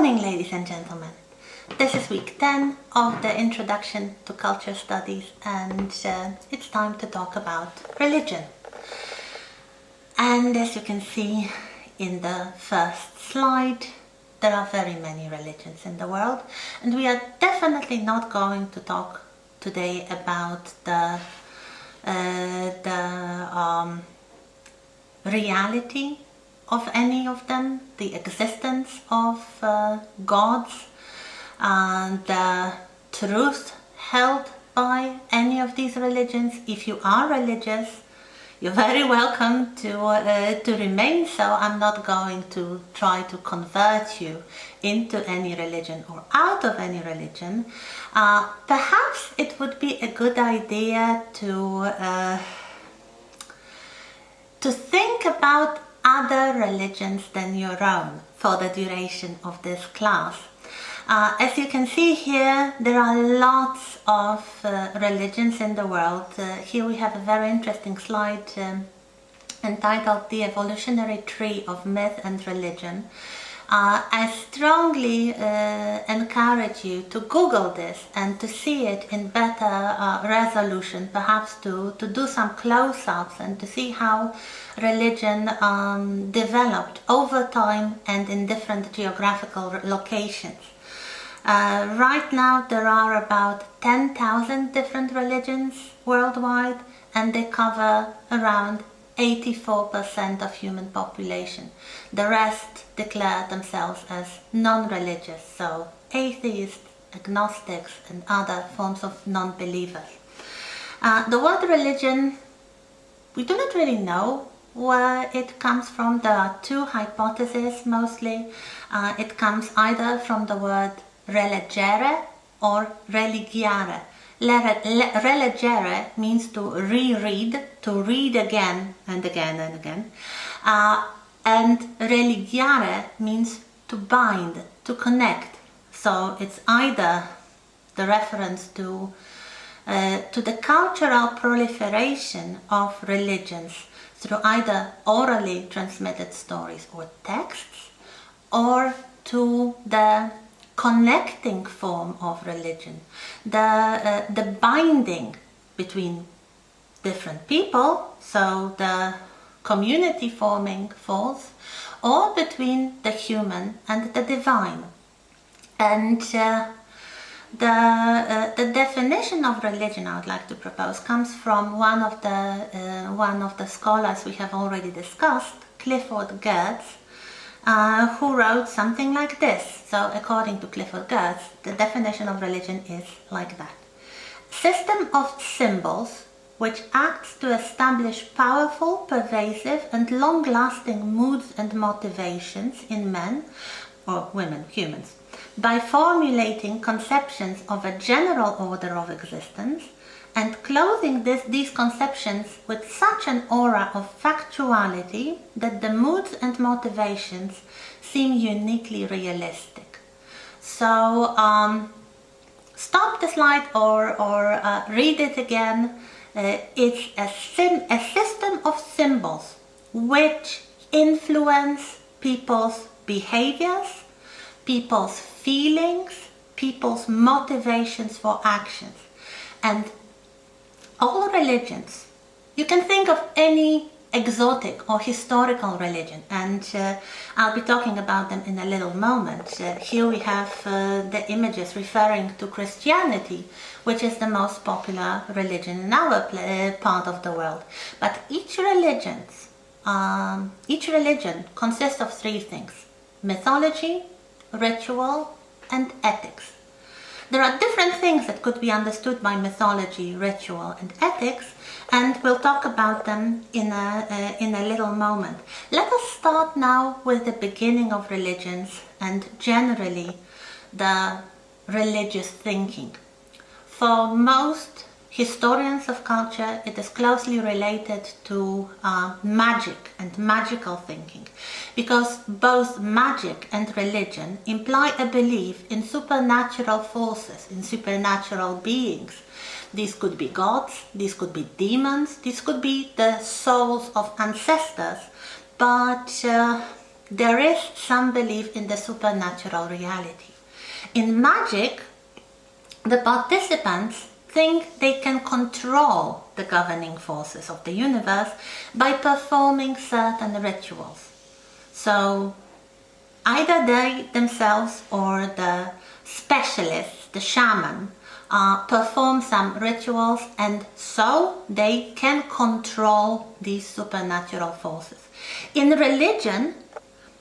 morning, ladies and gentlemen. This is week 10 of the Introduction to Culture Studies, and it's time to talk about religion. And as you can see in the first slide, there are very many religions in the world, and we are definitely not going to talk today about the reality of any of them, the existence of gods, the truth held by any of these religions. If you are religious, you're very welcome to remain so. I'm not going to try to convert you into any religion or out of any religion. Perhaps it would be a good idea to think about other religions than your own for the duration of this class. As you can see here, there are lots of religions in the world. Here we have a very interesting slide entitled The Evolutionary Tree of Myth and Religion. I strongly encourage you to Google this and to see it in better resolution, perhaps to do some close-ups and to see how religion developed over time and in different geographical locations. Right now there are about 10,000 different religions worldwide, and they cover around 84% of human population. The rest declare themselves as non-religious, so atheists, agnostics and other forms of non-believers. The word religion, we do not really know where it comes from. There are two hypotheses mostly. It comes either from the word relegere or religiare. Relegere means to reread, to read again and again and again. And religiare means to bind, to connect. So it's either the reference to the cultural proliferation of religions through either orally transmitted stories or texts, or to the connecting form of religion, the binding between different people, so the community forming force, or between the human and the divine. And the definition of religion I would like to propose comes from one of the scholars we have already discussed, Clifford Geertz, who wrote something like this. So according to Clifford Geertz, the definition of religion is like that: system of symbols which acts to establish powerful, pervasive and long-lasting moods and motivations in men or women, humans, by formulating conceptions of a general order of existence and clothing these conceptions with such an aura of factuality that the moods and motivations seem uniquely realistic. So stop the slide or read it again. It's a system of symbols which influence people's behaviors, people's feelings, people's motivations for actions. And all religions, you can think of any exotic or historical religion, and I'll be talking about them in a little moment. Here we have the images referring to Christianity, which is the most popular religion in our part of the world. But each religion consists of three things: mythology, ritual, and ethics. There are different things that could be understood by mythology, ritual, and ethics, and we'll talk about them in a little moment. Let us start now with the beginning of religions and generally the religious thinking. For most historians of culture, it is closely related to magic and magical thinking, because both magic and religion imply a belief in supernatural forces, in supernatural beings. These could be gods, these could be demons, these could be the souls of ancestors, but there is some belief in the supernatural reality. In magic, the participants think they can control the governing forces of the universe by performing certain rituals. So either they themselves or the specialists, the shaman, perform some rituals, and so they can control these supernatural forces. In religion,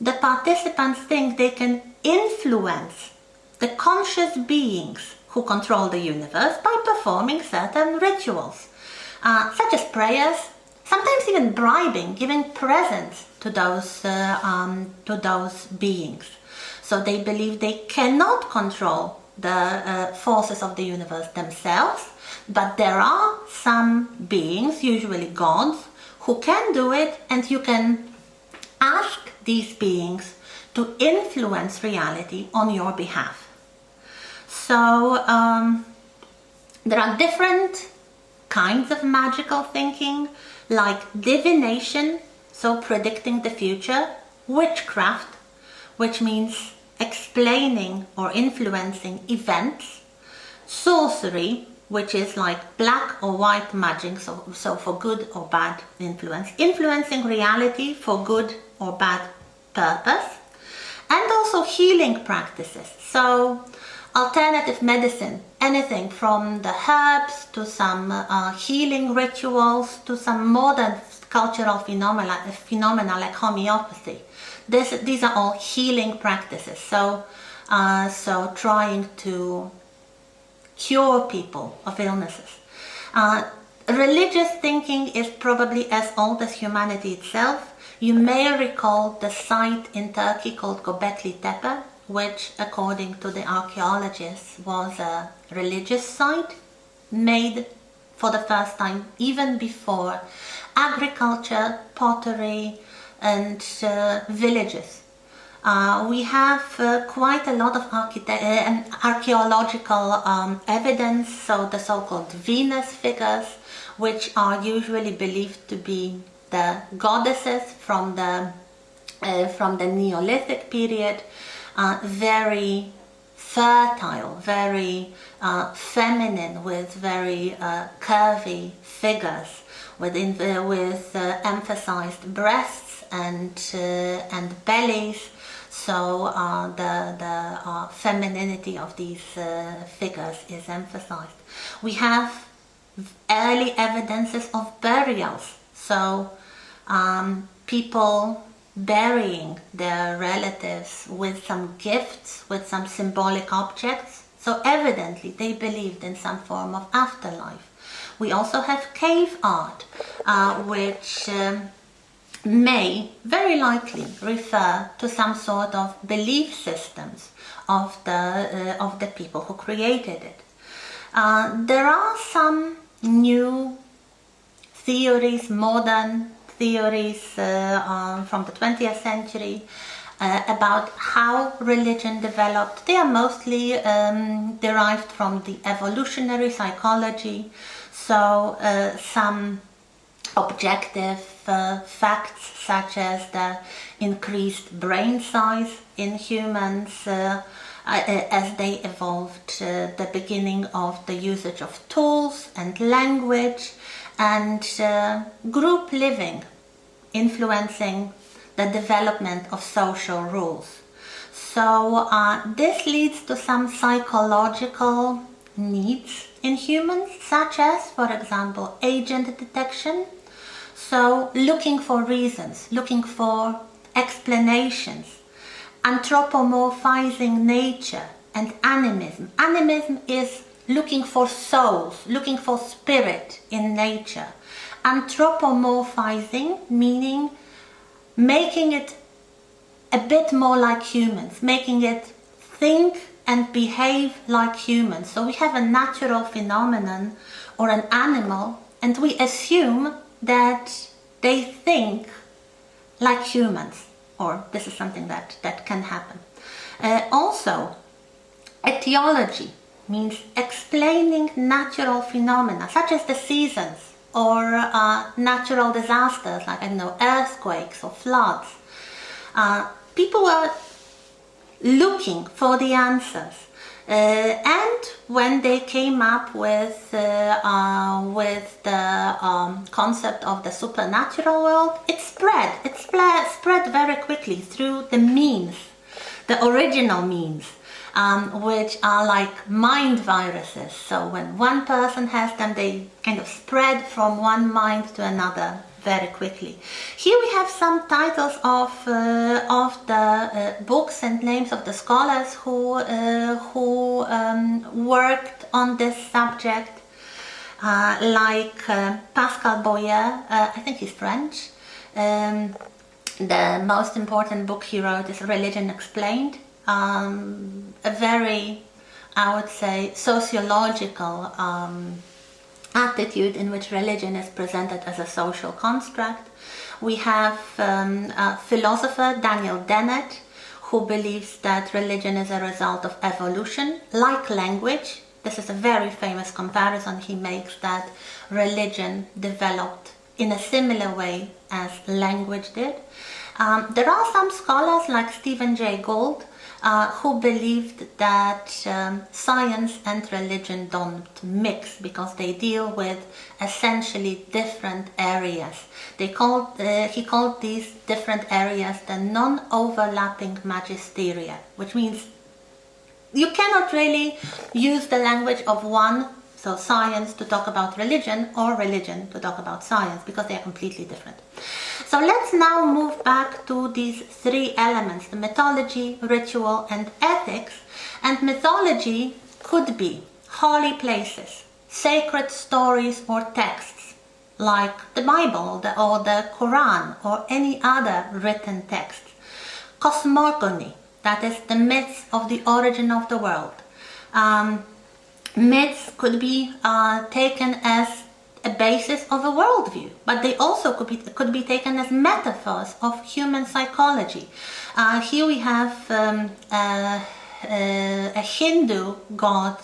the participants think they can influence the conscious beings who control the universe by performing certain rituals, such as prayers, sometimes even bribing, giving presents to those beings. So they believe they cannot control the forces of the universe themselves, but there are some beings, usually gods, who can do it, and you can ask these beings to influence reality on your behalf. So there are different kinds of magical thinking, like divination, so predicting the future, witchcraft, which means explaining or influencing events, sorcery, which is like black or white magic, so for good or bad influence, influencing reality for good or bad purpose, and also healing practices, so alternative medicine, anything from the herbs to some healing rituals to some modern cultural phenomena like homeopathy. These are all healing practices, so trying to cure people of illnesses. Religious thinking is probably as old as humanity itself. You may recall the site in Turkey called Göbekli Tepe, which, according to the archaeologists, was a religious site made for the first time even before agriculture, pottery, and villages. We have quite a lot of archaeological evidence, so the so-called Venus figures, which are usually believed to be the goddesses from the Neolithic period, very fertile, very feminine, with very curvy figures, with emphasized breasts and bellies. So the femininity of these figures is emphasized. We have early evidences of burials, so people burying their relatives with some gifts, with some symbolic objects. So evidently they believed in some form of afterlife. We also have cave art, which may very likely refer to some sort of belief systems of the people who created it. There are some new theories, modern theories from the 20th century about how religion developed. They are mostly derived from the evolutionary psychology, so some objective facts such as the increased brain size in humans as they evolved, the beginning of the usage of tools and language, and group living influencing the development of social rules. So this leads to some psychological needs in humans, such as, for example, agent detection. So looking for reasons, looking for explanations, anthropomorphizing nature, and animism. Animism is looking for souls, looking for spirit in nature. Anthropomorphizing meaning making it a bit more like humans, making it think and behave like humans. So we have a natural phenomenon or an animal, and we assume that they think like humans, or this is something that can happen. Also, etiology means explaining natural phenomena such as the seasons or natural disasters like, I don't know, earthquakes or floods. people were looking for the answers. And when they came up with the concept of the supernatural world, it spread very quickly through the memes, the original memes, which are like mind viruses. So when one person has them, they kind of spread from one mind to another very quickly. Here we have some titles of the books and names of the scholars who worked on this subject, like Pascal Boyer, I think he's French. The most important book he wrote is Religion Explained, a very, I would say, sociological attitude in which religion is presented as a social construct. We have philosopher Daniel Dennett, who believes that religion is a result of evolution, like language. This is a very famous comparison he makes, that religion developed in a similar way as language did. There are some scholars like Stephen Jay Gould who believed that science and religion don't mix because they deal with essentially different areas. He called these different areas the non-overlapping magisteria, which means you cannot really use the language of one, so science, to talk about religion, or religion to talk about science, because they are completely different. So let's now move back to these three elements: the mythology, ritual, and ethics. And mythology could be holy places, sacred stories or texts, like the Bible or the Quran or any other written text. Cosmogony, that is the myths of the origin of the world. Myths could be taken as a basis of a worldview, but they also could be taken as metaphors of human psychology. Here we have a Hindu god,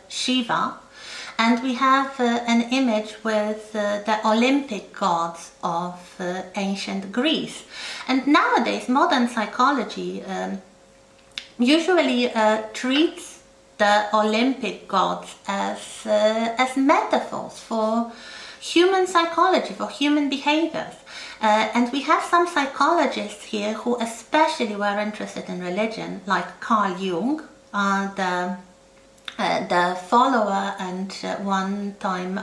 Shiva, and we have an image with the Olympic gods of ancient Greece. And nowadays, modern psychology usually treats the Olympic gods as metaphors for human psychology, for human behaviors. And we have some psychologists here who especially were interested in religion, like Carl Jung, the follower and one time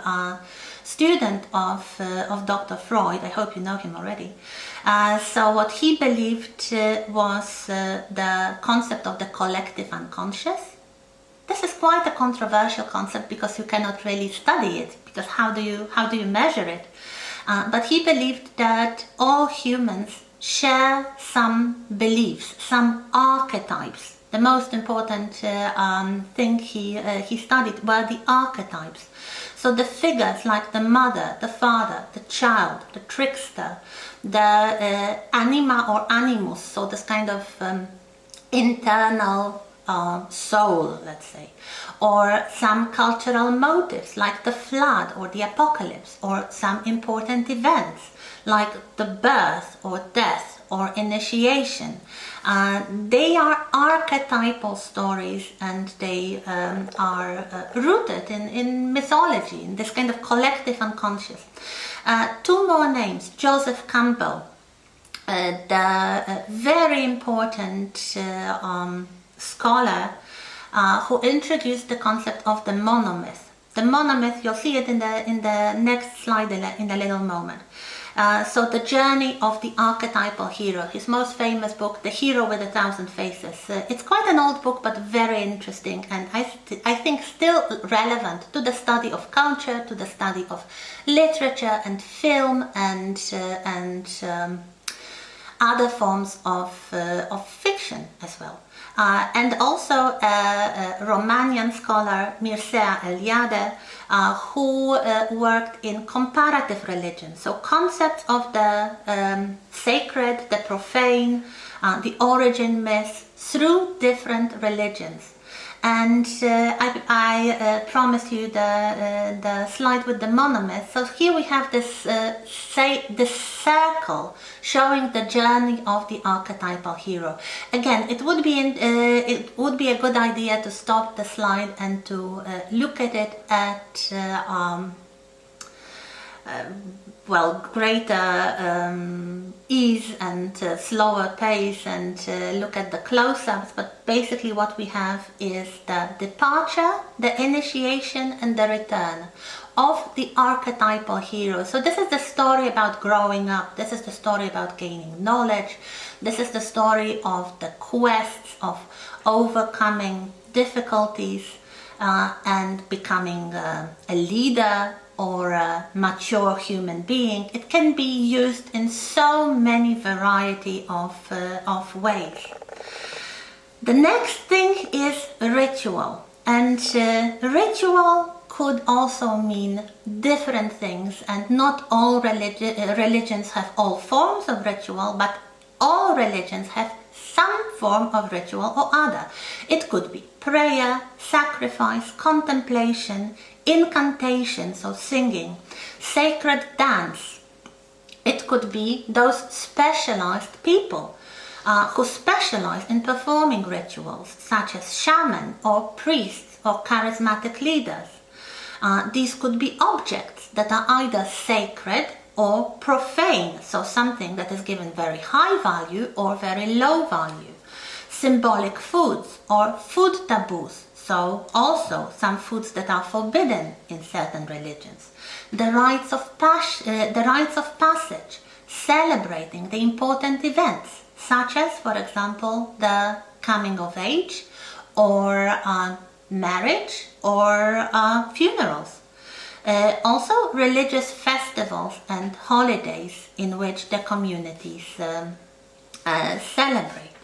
student of Dr. Freud. I hope you know him already. So what he believed was the concept of the collective unconscious. This is quite a controversial concept because you cannot really study it, because how do you measure it? But he believed that all humans share some beliefs, some archetypes. The most important thing he studied were the archetypes. So the figures like the mother, the father, the child, the trickster, the anima or animus, so this kind of internal soul, let's say, or some cultural motives like the flood or the apocalypse, or some important events like the birth or death or initiation. They are archetypal stories, and they are rooted in mythology, in this kind of collective unconscious. Two more names: Joseph Campbell, the very important scholar who introduced the concept of the monomyth. The monomyth, you'll see it in the next slide in a little moment. So the journey of the archetypal hero, his most famous book, The Hero with a Thousand Faces. It's quite an old book, but very interesting, and I think still relevant to the study of culture, to the study of literature and film and other forms of fiction as well. And also a Romanian scholar, Mircea Eliade, who worked in comparative religion, so concepts of the sacred, the profane, the origin myth through different religions. And I promised you the slide with the monomyth. So here we have this this circle showing the journey of the archetypal hero. Again, it would be a good idea to stop the slide and to look at it at greater ease and slower pace, and look at the close-ups. But basically what we have is the departure, the initiation, and the return of the archetypal hero. So this is the story about growing up. This is the story about gaining knowledge. This is the story of the quests of overcoming difficulties and becoming a leader or a mature human being. It can be used in so many variety of ways. The next thing is ritual, and ritual could also mean different things, and not all religions have all forms of ritual, but all religions have some form of ritual or other. It could be prayer, sacrifice, contemplation, incantation, so singing, sacred dance. It could be those specialized people who specialize in performing rituals, such as shaman or priests or charismatic leaders. These could be objects that are either sacred or profane, so something that is given very high value or very low value. Symbolic foods or food taboos, so also some foods that are forbidden in certain religions. The rites of passage, celebrating the important events, such as, for example, the coming of age, or marriage, or funerals. Also religious festivals and holidays in which the communities celebrate.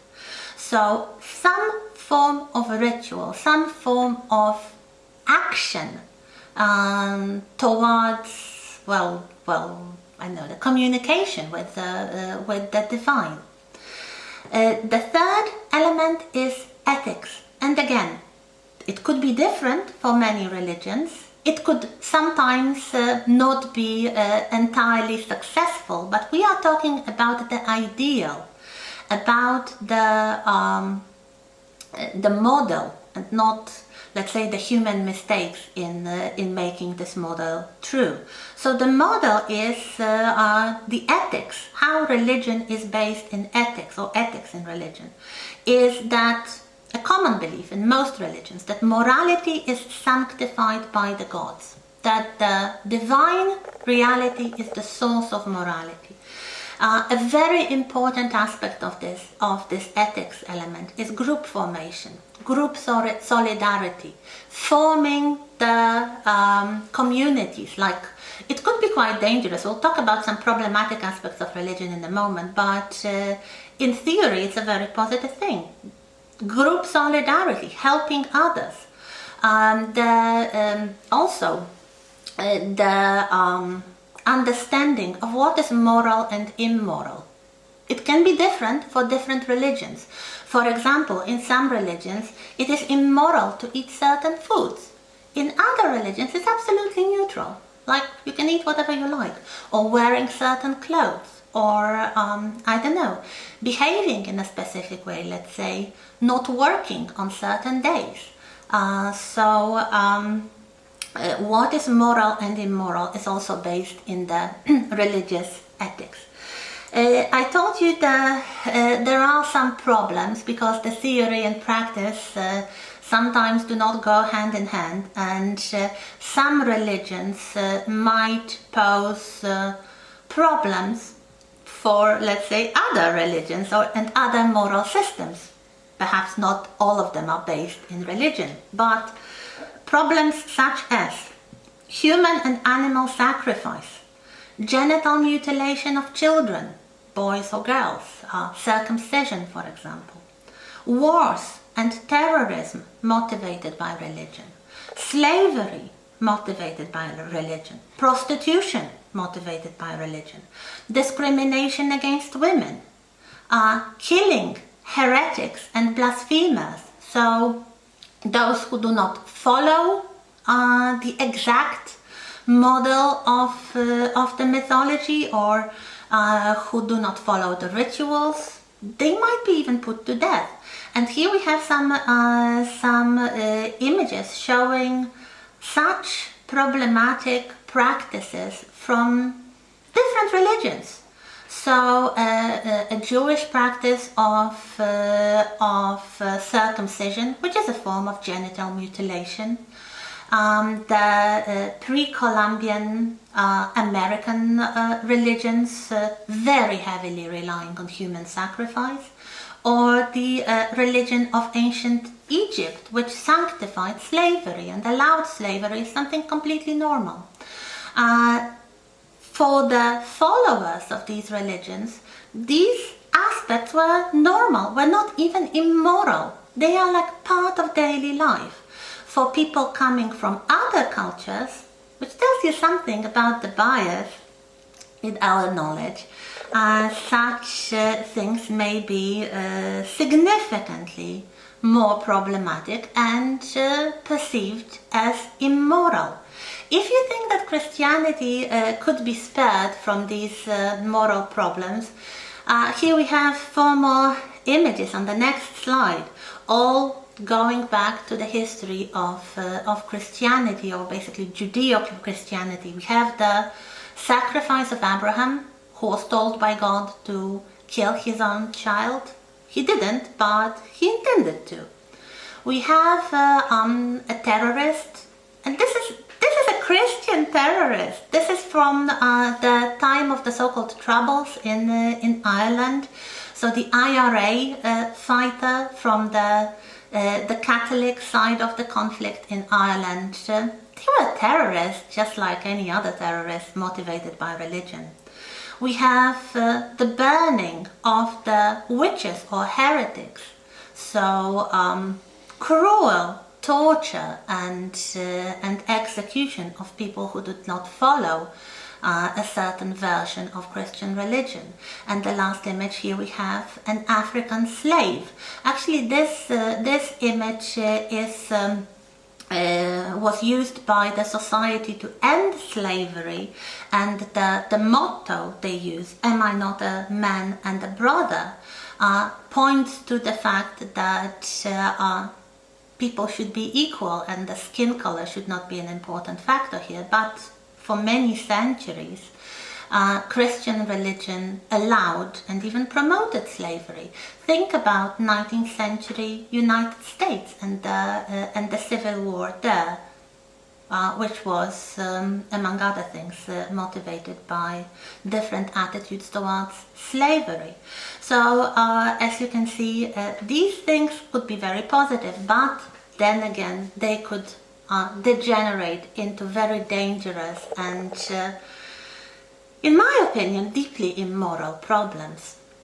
So some form of ritual, some form of action towards, the communication with the divine. The third element is ethics, and again, it could be different for many religions. It could sometimes not be entirely successful, but we are talking about the ideal, about the model, and not, let's say, the human mistakes in making this model true. So the model is the ethics, how religion is based in ethics, or ethics in religion, is that a common belief in most religions that morality is sanctified by the gods, that the divine reality is the source of morality. A very important aspect of this ethics element is group formation, group solidarity, forming the communities. Like, it could be quite dangerous. We'll talk about some problematic aspects of religion in a moment, but in theory it's a very positive thing. Group solidarity, helping others. Also the understanding of what is moral and immoral. It can be different for different religions. For example, in some religions, it is immoral to eat certain foods. In other religions, it's absolutely neutral. Like, you can eat whatever you like, or wearing certain clothes, or behaving in a specific way, let's say, not working on certain days. What is moral and immoral is also based in the religious ethics. I told you that there are some problems because the theory and practice sometimes do not go hand in hand, and some religions might pose problems for, let's say, other religions and other moral systems. Perhaps not all of them are based in religion, but problems such as human and animal sacrifice, genital mutilation of children, boys or girls, circumcision, for example, wars and terrorism motivated by religion, slavery motivated by religion, prostitution motivated by religion, discrimination against women, killing heretics and blasphemers. So those who do not follow the exact model of the mythology, or who do not follow the rituals, they might be even put to death. And here we have some images showing such problematic practices from different religions. So a Jewish practice of circumcision, which is a form of genital mutilation. The pre-Columbian American religions very heavily relying on human sacrifice, or the religion of ancient Egypt, which sanctified slavery and allowed slavery as something completely normal. For the followers of these religions, these aspects were normal, were not even immoral. They are like part of daily life. For people coming from other cultures, which tells you something about the bias in our knowledge, such things may be significantly more problematic and perceived as immoral. If you think that Christianity could be spared from these moral problems, here we have 4 more images on the next slide, all going back to the history of Christianity, or basically Judeo-Christianity. We have the sacrifice of Abraham, who was told by God to kill his own child. He didn't, but he intended to. We have a terrorist, and this is a Christian terrorist. This is from the time of the so-called Troubles in Ireland. So the IRA fighter from the Catholic side of the conflict in Ireland. They were terrorists, just like any other terrorist motivated by religion. We have the burning of the witches or heretics. So cruel torture and execution of people who did not follow a certain version of Christian religion. And the last image here we have an African slave. Actually, this image was used by the Society to End Slavery, and the motto they use, "Am I not a man and a brother?" points to the fact that people should be equal and the skin color should not be an important factor here. But for many centuries, Christian religion allowed and even promoted slavery. Think about 19th century United States and the Civil War there, which was, among other things, motivated by different attitudes towards slavery. So, as you can see, these things could be very positive, but then again, they could degenerate into very dangerous and, in my opinion, deeply immoral problems.